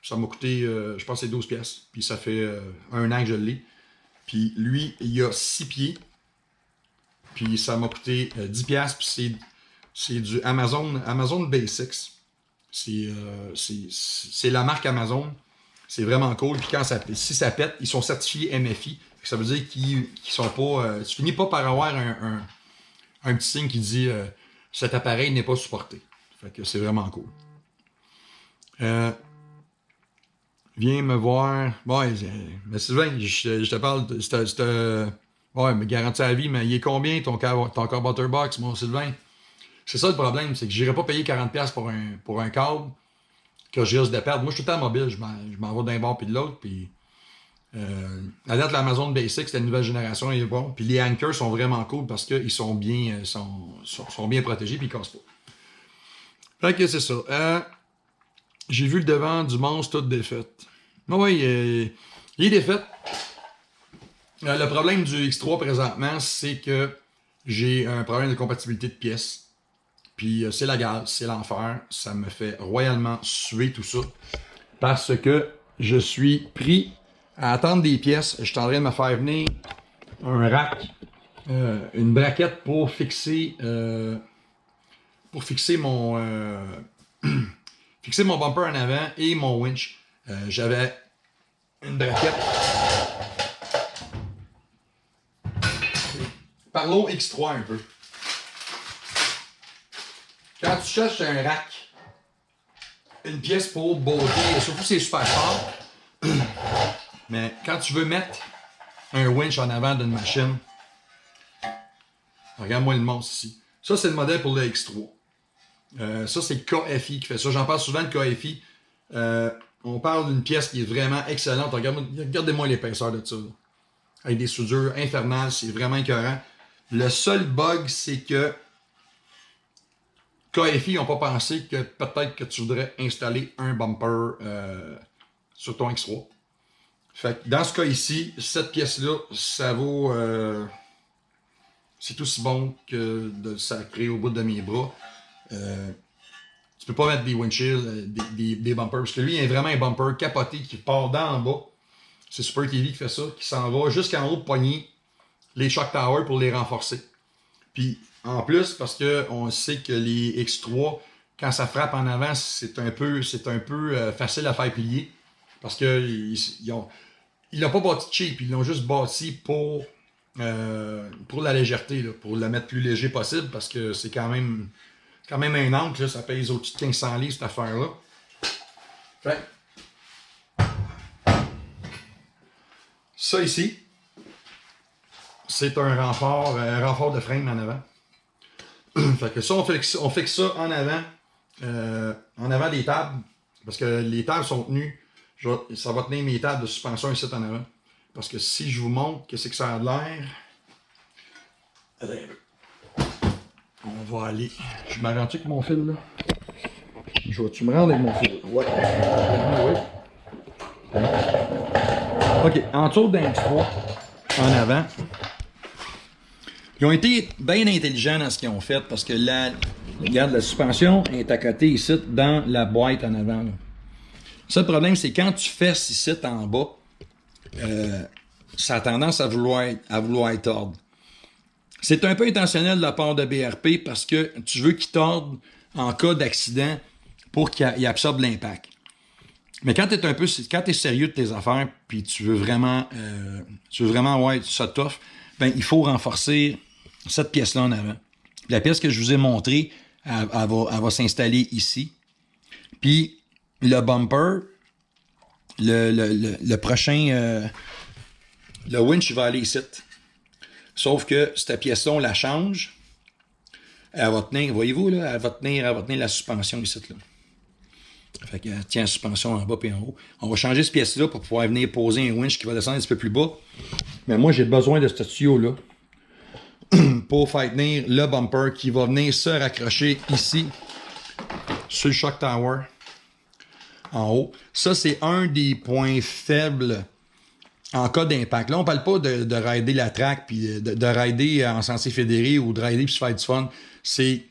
ça m'a coûté, je pense, c'est 12$. Puis ça fait 1 an que je l'ai. Puis lui, il a 6 pieds. Puis ça m'a coûté 10$. Puis c'est du Amazon Basics. C'est la marque Amazon. C'est vraiment cool. Puis si ça pète, ils sont certifiés MFI. Ça veut dire qu'ils sont pas... tu finis pas par avoir un petit signe qui dit cet appareil n'est pas supporté. Fait que c'est vraiment cool. Viens me voir. Ouais, mais Sylvain, je te parle. Ouais, mais garantie à vie, mais il est combien ton carburetor box, mon Sylvain? C'est ça le problème, c'est que j'irais pas payer 40$ pour un câble que je risque de perdre. Moi, je suis tout le temps mobile, je m'en vais d'un bord puis de l'autre. Puis, à date, l'Amazon Basics, c'est la nouvelle génération, il est bon. Puis les anchors sont vraiment cool parce qu'ils sont bien, sont bien protégés puis ils cassent pas. Fait que c'est ça. J'ai vu le devant du monstre toute défaite. Oui, il est défaite. Le problème du X3 présentement, c'est que j'ai un problème de compatibilité de pièces. Puis c'est la gale, c'est l'enfer. Ça me fait royalement suer tout ça. Parce que je suis pris à attendre des pièces. Je suis en train de me faire venir un rack, une braquette pour fixer mon fixer mon bumper en avant et mon winch. J'avais une braquette. Parlons X3 un peu. Quand tu cherches un rack, une pièce pour botter, surtout si c'est super fort, mais quand tu veux mettre un winch en avant d'une machine, regarde-moi le monstre ici. Ça, c'est le modèle pour le X3. Ça, c'est le KFI qui fait ça. J'en parle souvent de KFI. On parle d'une pièce qui est vraiment excellente. Regardez-moi l'épaisseur de ça. Là. Avec des soudures infernales, c'est vraiment écœurant. Le seul bug, c'est que KFI n'ont pas pensé que peut-être que tu voudrais installer un bumper sur ton X3. Fait que dans ce cas ici, cette pièce-là, ça vaut... c'est aussi bon que de le sacrer au bout de mes bras. Tu peux pas mettre des windshields, des bumpers, parce que lui, il y a vraiment un bumper capoté qui part d'en bas. C'est Super TV qui fait ça, qui s'en va jusqu'en haut de poigner les shock towers pour les renforcer. Puis, en plus, parce qu'on sait que les X3, quand ça frappe en avant, c'est un peu facile à faire plier. Parce qu'ils l'ont pas bâti cheap, ils l'ont juste bâti pour la légèreté, là, pour le mettre plus léger possible, parce que c'est quand même un ancre, là, ça pèse au-dessus de 1500 livres, cette affaire-là. Fait. Ça ici, c'est un renfort de frame en avant. Fait que ça, on fixe ça en avant des tables, parce que les tables sont tenues. Ça va tenir mes tables de suspension ici en avant. Parce que si je vous montre qu'est-ce que ça a de l'air, on va aller. Je m'arrange avec mon fil là. Tu me rends avec mon fil? Ouais. Ok, en dessous d'un X3, en avant. Ils ont été bien intelligents dans ce qu'ils ont fait parce que regarde, la suspension est à côté ici dans la boîte en avant. Là. Ça, le problème, c'est quand tu fesses ici en bas, ça a tendance à vouloir être tordre. C'est un peu intentionnel de la part de BRP parce que tu veux qu'il torde en cas d'accident pour qu'il absorbe l'impact. Mais quand tu es sérieux de tes affaires puis tu veux vraiment ouais, ça tough, ben il faut renforcer cette pièce-là en avant. La pièce que je vous ai montrée, elle va s'installer ici. Puis le bumper, le prochain, le winch va aller ici. Sauf que cette pièce-là, on la change. Elle va tenir, voyez-vous, là, elle va tenir la suspension ici. Là. Fait qu'elle tient la suspension en bas et en haut. On va changer cette pièce-là pour pouvoir venir poser un winch qui va descendre un petit peu plus bas. Mais moi, j'ai besoin de ce tuyau-là pour faire tenir le bumper qui va venir se raccrocher ici sur le shock tower en haut. Ça, c'est un des points faibles en cas d'impact. Là, on parle pas de rider la track puis de rider en sentier fédéré ou de rider puis se faire du fun. C'est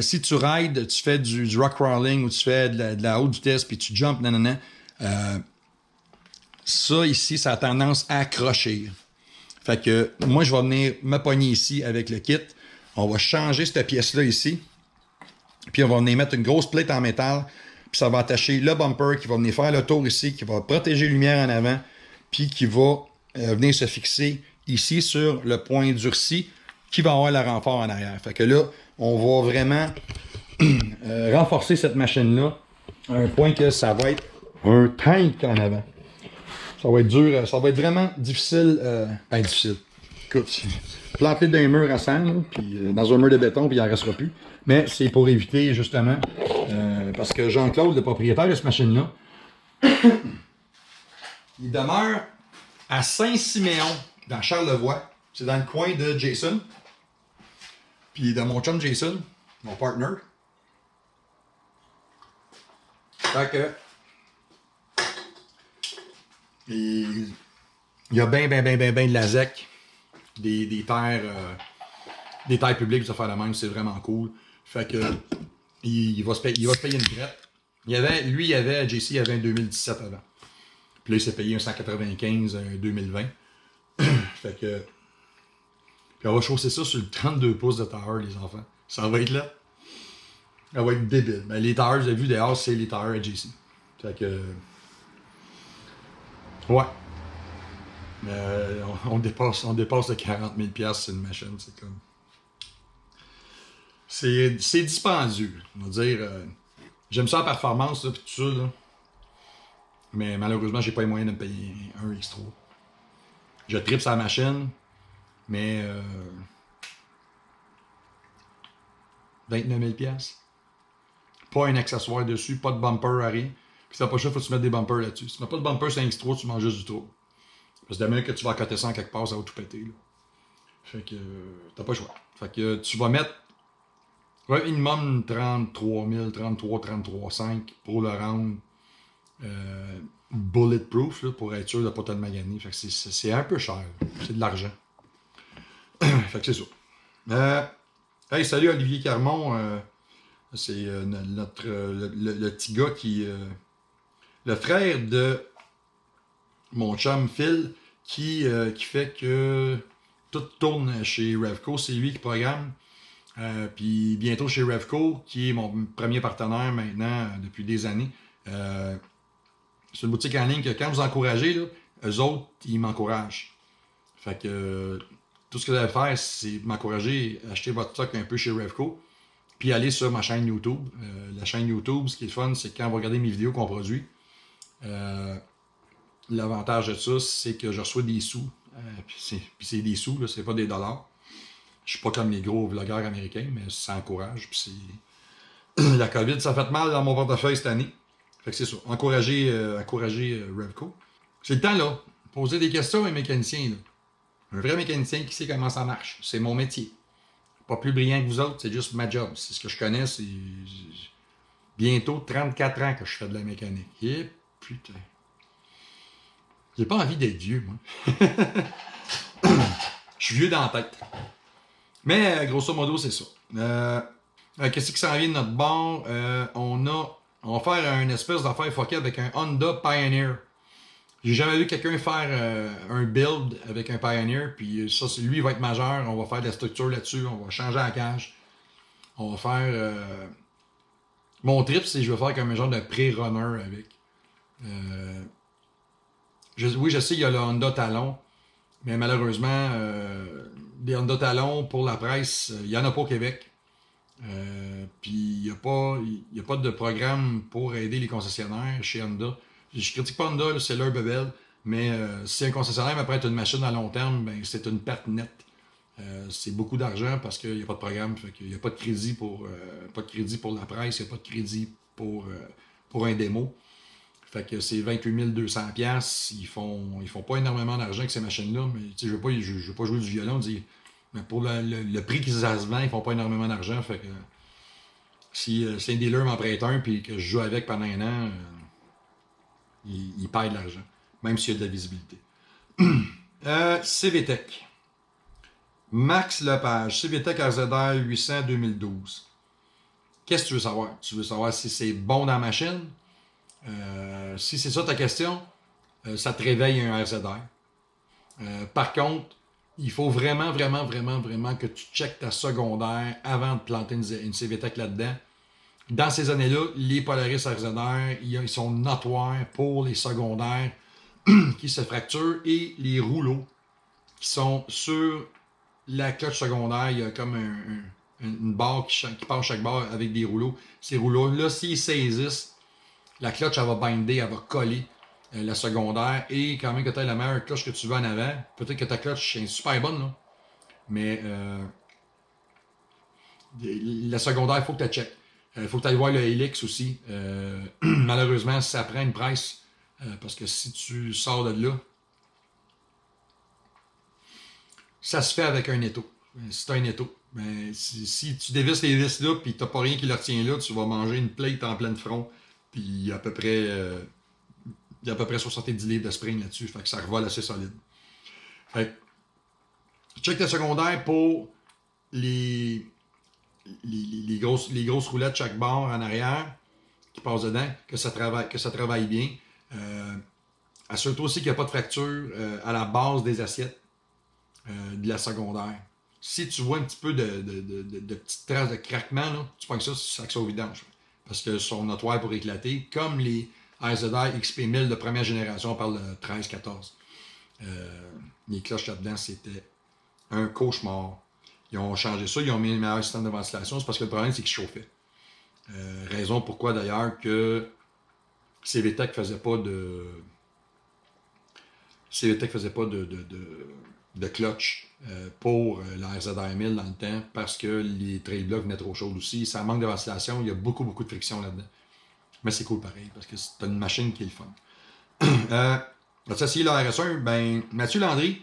si tu rides, tu fais du rock crawling ou tu fais de la haute vitesse puis tu jumps, ça ici, ça a tendance à accrocher. Fait que moi, je vais venir me pogner ici avec le kit. On va changer cette pièce-là ici. Puis on va venir mettre une grosse plate en métal. Puis ça va attacher le bumper qui va venir faire le tour ici, qui va protéger la lumière en avant, puis qui va venir se fixer ici sur le point durci qui va avoir le renfort en arrière. Fait que là, on va vraiment renforcer cette machine-là à un point que ça va être un tank en avant. Ça va être dur, ça va être vraiment difficile. Difficile. Écoute, planter d'un mur à sang, puis dans un mur de béton, puis il n'en restera plus. Mais c'est pour éviter, justement, parce que Jean-Claude, le propriétaire de cette machine-là, il demeure à Saint-Siméon, dans Charlevoix. C'est dans le coin de Jason. Puis de mon chum Jason, mon partner. Fait que... il y a bien de la ZEC, des terres publiques, des affaires de même, c'est vraiment cool. Fait que il va se payer une traite. JC, il avait un 2017 avant. Puis là, il s'est payé un 195, un 2020. Fait que. Puis on va chausser ça sur le 32 pouces de tower, les enfants. Ça va être là. Ça va être débile. Mais les towers, vous avez vu dehors, c'est les towers à JC. Fait que. Ouais. On dépasse de 40 000$ sur une machine. C'est comme. C'est dispendieux. On va dire. J'aime ça la performance, là, pis tout ça, là. Mais malheureusement, j'ai pas les moyens de me payer un X3. Je tripe sa machine, mais 29 000$. Pas un accessoire dessus, pas de bumper à rien. Puis si t'as pas le choix, faut que tu mettes des bumpers là-dessus. Si tu mets pas de bumper sur un X3, tu manges juste du trop. Parce que demain que tu vas accoter ça en quelque part, ça va tout péter. Là. Fait que t'as pas le choix. Fait que tu vas mettre minimum 33 000, 33 500 pour le rendre bulletproof là, pour être sûr de ne pas te le maganer. Fait que c'est un peu cher. C'est de l'argent. Fait que c'est ça. Hey, salut Olivier Carmon. C'est notre le petit gars qui. Le frère de mon chum Phil qui fait que tout tourne chez Revco. C'est lui qui programme. Puis bientôt chez Revco, qui est mon premier partenaire maintenant depuis des années. C'est une boutique en ligne que quand vous encouragez, là, eux autres, ils m'encouragent. Fait que tout ce que vous allez faire, c'est m'encourager à acheter votre stock un peu chez Revco. Puis aller sur ma chaîne YouTube. La chaîne YouTube, ce qui est le fun, c'est quand vous regardez mes vidéos qu'on produit. L'avantage de ça, c'est que je reçois des sous. Puis c'est des sous, là, c'est pas des dollars. Je suis pas comme les gros vlogueurs américains, mais ça encourage. Puis c'est... La COVID, ça fait mal dans mon portefeuille cette année. Fait que c'est ça. Encourager Revco. C'est le temps, là. Poser des questions à un mécanicien, là. Un vrai mécanicien qui sait comment ça marche. C'est mon métier. Pas plus brillant que vous autres, c'est juste ma job. C'est ce que je connais, c'est bientôt 34 ans que je fais de la mécanique. Et putain. J'ai pas envie d'être vieux, moi. Je suis vieux dans la tête. Mais grosso modo, c'est ça. Qu'est-ce qui s'en vient de notre bord? On va faire une espèce d'affaire fuckée avec un Honda Pioneer. J'ai jamais vu quelqu'un faire un build avec un Pioneer, puis ça, lui, il va être majeur. On va faire de la structure là-dessus, on va changer la cage. On va faire... Mon trip, c'est que je vais faire comme un genre de pré-runner avec. Oui, je sais, il y a le Honda Talon, mais malheureusement, des Honda Talon pour la presse, il n'y en a pas au Québec. Puis il n'y a pas de programme pour aider les concessionnaires chez Honda. Je critique pas Honda, là, c'est leur bebelle, mais si un concessionnaire me prête une machine à long terme, ben, c'est une perte nette. C'est beaucoup d'argent parce qu'il n'y a pas de programme, fait qu'il n'y a pas de crédit pour la presse, il n'y a pas de crédit pour un démo. Fait que c'est 28 200$. Ils font pas énormément d'argent avec ces machines-là, mais je ne veux pas jouer du violon, mais pour le prix qu'ils se vendent, ils font pas énormément d'argent. Fait que si un dealer m'en prête un et que je joue avec pendant un an, il perd de l'argent, même s'il y a de la visibilité. CVTech. Max Lepage, CVTech RZR 800 2012. Qu'est-ce que tu veux savoir? Tu veux savoir si c'est bon dans la machine? Si c'est ça ta question, ça te réveille un RZR. Par contre, il faut vraiment que tu checkes ta secondaire avant de planter une CVTech là-dedans. Dans ces années-là, les Polaris RZR, ils sont notoires pour les secondaires qui se fracturent et les rouleaux qui sont sur la cloche secondaire. Il y a comme une barre qui passe chaque barre avec des rouleaux. Ces rouleaux-là, s'ils saisissent, la cloche, elle va binder, elle va coller la secondaire. Et quand même que tu aies la meilleure cloche que tu veux en avant, peut-être que ta cloche est super bonne, là. Mais la secondaire, il faut que tu checkes. Il faut que tu ailles voir le Helix aussi. Malheureusement, ça prend une presse. Parce que si tu sors de là, ça se fait avec un étau. Si tu as un étau. Ben, si tu dévisses les vis là et tu n'as pas rien qui le retient là, tu vas manger une plate en plein front. Puis il y a à peu près 70 livres de spring là-dessus. Fait que ça revole assez solide. Fait que, check ta secondaire pour les les grosses roulettes chaque bord en arrière qui passent dedans, que ça travaille bien. Assure-toi aussi qu'il n'y a pas de fracture à la base des assiettes de la secondaire. Si tu vois un petit peu de petites traces de craquement, là, tu prends que ça, c'est axe au vidange. Parce que sont notoires pour éclater, comme les RZR XP1000 de première génération, on parle de 13-14. Les cloches là-dedans, c'était un cauchemar. Ils ont changé ça, ils ont mis un meilleur système de ventilation, c'est parce que le problème, c'est qu'ils chauffaient. Raison pourquoi d'ailleurs que CVTech faisait pas de. CVTech faisait pas de clutch pour la RZR 1000 dans le temps parce que les trail blocks venaient trop chaudes aussi. Ça manque de ventilation, il y a beaucoup de friction là-dedans. Mais c'est cool pareil parce que c'est une machine qui est le fun. As-tu essayé le RS1? Ben, Mathieu Landry,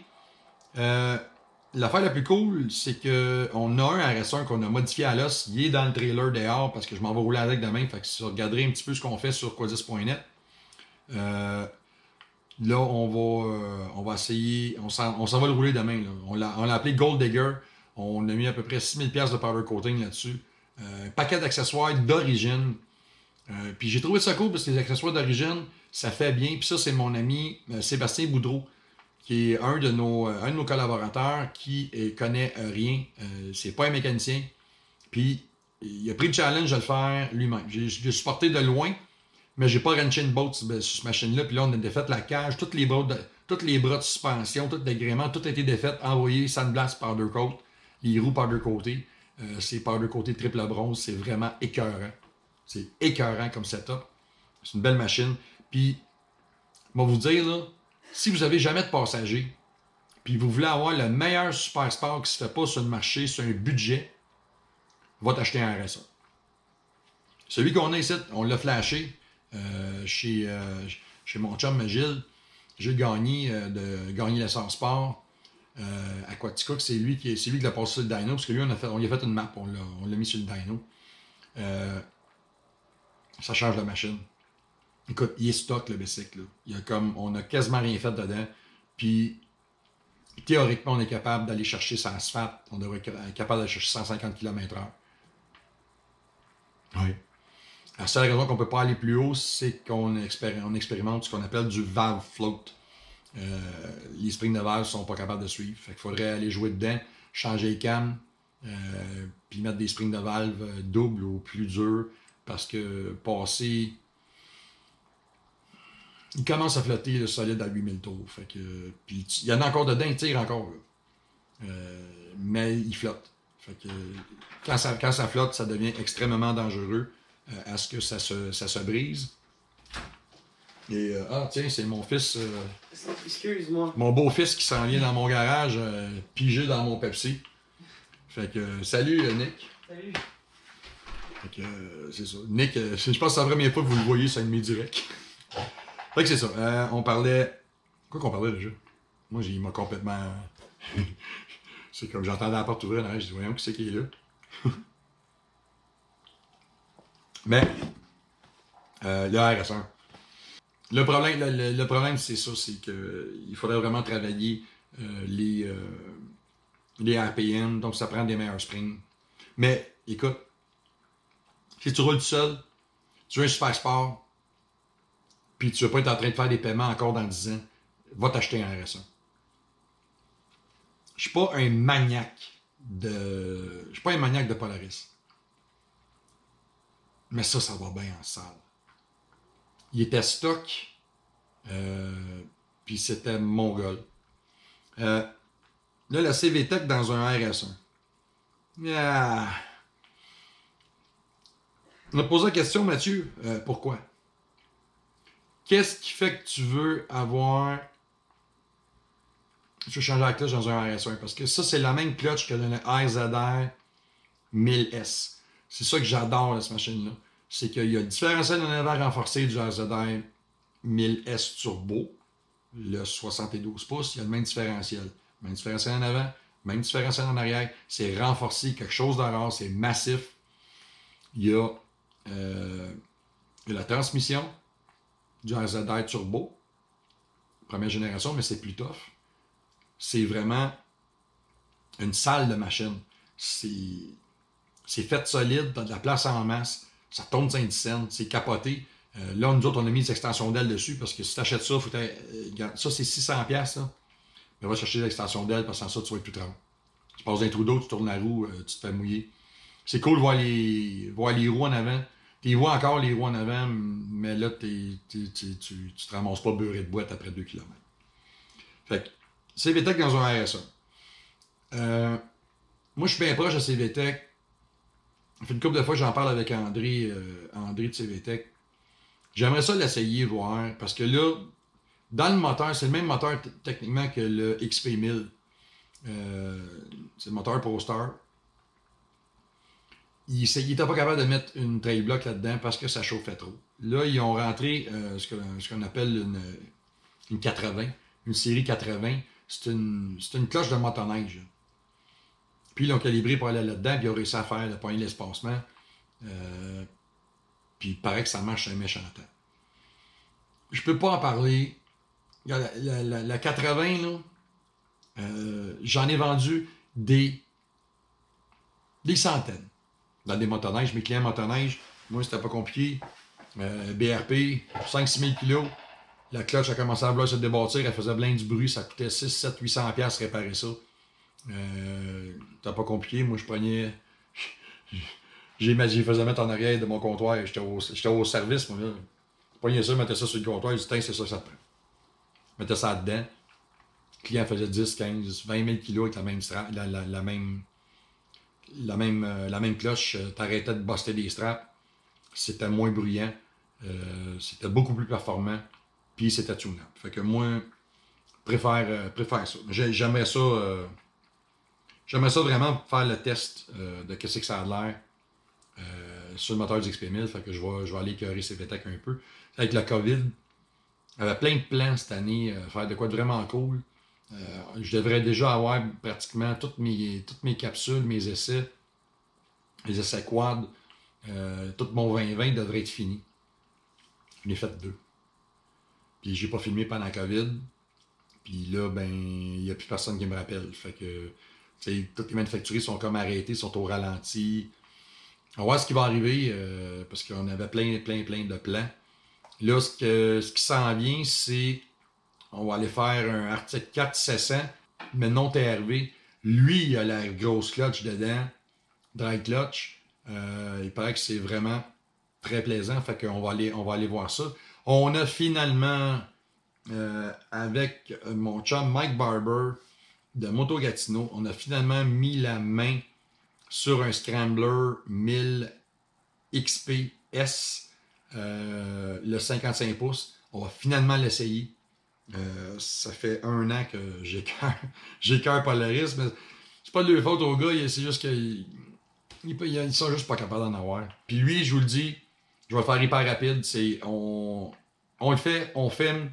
l'affaire la plus cool, c'est qu'on a un RS1 qu'on a modifié à l'os. Il est dans le trailer dehors parce que je m'en vais rouler avec demain. Fait que si vous regarderez un petit peu ce qu'on fait sur quadis.net, là, on va essayer, on s'en va le rouler demain. Là. On l'a appelé Gold Digger. On a mis à peu près 6000$ de powder coating là-dessus. Un paquet d'accessoires d'origine. Puis j'ai trouvé ça cool parce que les accessoires d'origine, ça fait bien. Puis ça, c'est mon ami Sébastien Boudreau, qui est un de nos collaborateurs qui connaît rien. C'est pas un mécanicien. Puis il a pris le challenge de le faire lui-même. J'ai supporté de loin. Mais j'ai pas wrenché une boat sur cette machine-là. Puis là, on a défait la cage, tous les bras de suspension, tout l'agrément, tout a été défait, envoyé sandblast powder coat, les roues powder coatées. C'est powder coaté triple bronze, c'est vraiment écœurant. C'est écœurant comme setup. C'est une belle machine. Puis, je vais vous dire, là, si vous avez jamais de passager, puis vous voulez avoir le meilleur super sport qui se fait pas sur le marché, sur un budget, va t'acheter un RSA. Celui qu'on a ici, on l'a flashé. Chez mon chum Gilles Gagné de Gagné l'essor sport Aquatica, c'est lui qui l'a passé sur le dyno parce que lui on lui a fait une map, on l'a mis sur le dyno. Ça change la machine. Écoute, il est stock le bicycle là. On a quasiment rien fait dedans, puis théoriquement on est capable d'aller chercher sur l'asphalte, on devrait être capable d'aller chercher 150 km/h. Oui. La seule raison qu'on ne peut pas aller plus haut, c'est qu'on expérimente ce qu'on appelle du valve float. Les springs de valve ne sont pas capables de suivre. Fait qu'il faudrait aller jouer dedans, changer les cams, puis mettre des springs de valve doubles ou plus durs, parce que passer... Il commence à flotter le solide à 8000 tours. Fait que, puis il y en a encore dedans, il tire encore. Mais il flotte. Fait que, quand ça flotte, ça devient extrêmement dangereux. À ce que ça se brise. Et tiens, c'est mon fils. Excuse-moi. Mon beau-fils qui s'en vient dans mon garage, pigé dans mon Pepsi. Fait que salut Nick. Salut. Fait que c'est ça. Nick, je pense que c'est la première fois que vous le voyez sur un de mes directs. Fait que c'est ça. On parlait. Quoi qu'on parlait déjà? Moi, il m'a complètement. C'est comme j'entendais la porte ouvrir, je dis voyons qui c'est qui est là. Mais, le RS1. Le problème, c'est ça, c'est qu'il faudrait vraiment travailler les RPM, donc ça prend des meilleurs springs. Mais, écoute, si tu roules tout seul, tu veux un super sport, puis tu ne veux pas être en train de faire des paiements encore dans 10 ans, va t'acheter un RS1. Je suis pas un maniaque de Polaris. Mais ça va bien en salle. Il était stock, puis c'était mongol. Là, la CVTech dans un RS1. Ah. On a posé la question, Mathieu, pourquoi? Qu'est-ce qui fait que tu veux avoir... Je veux changer la clutch dans un RS1, parce que ça, c'est la même clutch que dans le RZR 1000S. C'est ça que j'adore de cette machine-là. C'est qu'il y a le différentiel en avant renforcé du RZR 1000S Turbo, le 72 pouces, il y a le même différentiel. Même différentiel en avant, même différentiel en arrière. C'est renforcé, quelque chose de rare, c'est massif. Il y a la transmission du RZR Turbo, première génération, mais c'est plus tough. C'est vraiment une salle de machine. C'est fait solide, t'as de la place en masse, ça tourne Saint-Dicenne, c'est capoté. Là, nous autres, on a mis des extensions d'aile dessus parce que si tu achètes ça, ça c'est 600$. Là. Mais va chercher l'extension d'aile parce que sans ça, tu vas être plus trempe. Tu passes d'un trou d'eau, tu tournes la roue, tu te fais mouiller. C'est cool de voir les roues en avant. Tu vois encore les roues en avant, mais là, tu te ramasses pas beurré de boîte après 2 km. Fait que CVTech dans un RSA. Moi, je suis bien proche de CVTech. Ça fait une couple de fois que j'en parle avec André de CVTech. J'aimerais ça l'essayer, voir, parce que là, dans le moteur, c'est le même moteur techniquement que le XP1000. C'est le moteur ProStar. Il n'était pas capable de mettre une trail block là-dedans parce que ça chauffait trop. Là, ils ont rentré ce qu'on appelle une 80, une série 80. C'est une cloche de motoneige. Puis ils l'ont calibré pour aller là-dedans, puis ils ont réussi à faire le point l'espacement. Puis il paraît que ça marche un méchant temps. Je peux pas en parler. La 80, là, j'en ai vendu des centaines dans des motoneiges. Mes clients motoneiges, moi, c'était pas compliqué. BRP, 5-6 000 kilos. La cloche a commencé à vouloir se débâtir, elle faisait plein du bruit, ça coûtait 6, 7, 800$ réparer ça. C'était pas compliqué, moi je prenais. J'y faisais mettre en arrière de mon comptoir, j'étais au service, moi là. Je prenais ça, je mettais ça sur le comptoir, je disais, c'est ça, ça te prend. Je mettais ça dedans. Le client faisait 10, 15, 20 000 kilos avec la même cloche, t'arrêtais de buster des straps, c'était moins bruyant, c'était beaucoup plus performant, puis c'était tunable. Fait que moi, préfère ça. J'aimerais ça vraiment faire le test de qu'est-ce que ça a l'air sur le moteur du XP1000, fait que je vais aller écœurer CVTech un peu. Avec la COVID, j'avais plein de plans cette année, faire de quoi de vraiment cool. Je devrais déjà avoir pratiquement toutes mes capsules, mes essais, les essais quad, tout mon 2020 devrait être fini. Je l'ai fait 2. Puis j'ai pas filmé pendant la COVID. Puis là, ben, il n'y a plus personne qui me rappelle. Fait que, toutes les manufacturiers sont comme arrêtés, sont au ralenti. On va voir ce qui va arriver, parce qu'on avait plein de plans. Là, ce qui s'en vient, c'est on va aller faire un Arctic 4 700, mais non TRV. Lui, il a la grosse clutch dedans, dry clutch. Il paraît que c'est vraiment très plaisant, fait qu'on va aller voir ça. On a finalement, avec mon chum Mike Barber de Moto Gatineau, on a finalement mis la main sur un Scrambler 1000 XPS, le 55 pouces. On va finalement l'essayer. Ça fait 1 an que j'écœure Polaris, mais c'est pas de leur faute aux gars, c'est juste qu'ils sont juste pas capables d'en avoir. Puis lui, je vous le dis, je vais le faire hyper rapide, on le fait, on filme,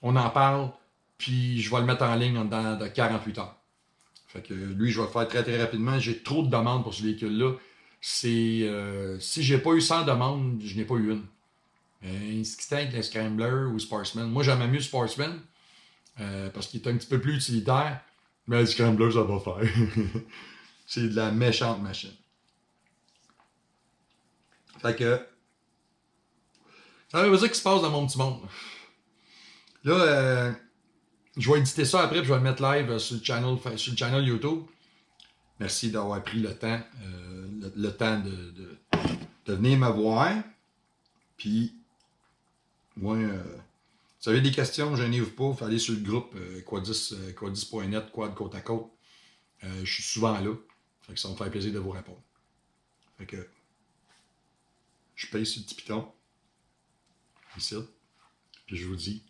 on en parle, puis je vais le mettre en ligne dans 48 heures. Fait que lui, je vais le faire très très rapidement. J'ai trop de demandes pour ce véhicule-là. Si j'ai pas eu 100 demandes, je n'ai pas eu une. Ce qui était avec le Scrambler ou Sportsman. Moi, j'aime mieux Sportsman parce qu'il est un petit peu plus utilitaire. Mais le Scrambler, ça va faire. C'est de la méchante machine. Fait que ça veut dire qu'il se passe dans mon petit monde. Là, je vais éditer ça après et je vais le mettre live sur le channel YouTube. Merci d'avoir pris le temps, le temps de venir me voir. Puis, moi, si vous avez des questions, gênez-vous pas, vous allez sur le groupe quad10.net, quad côte à côte. Je suis souvent là. Fait que ça va me faire plaisir de vous répondre. Fait que je paye sur le petit piton. Ici. Puis je vous dis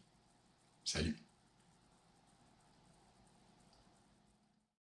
salut.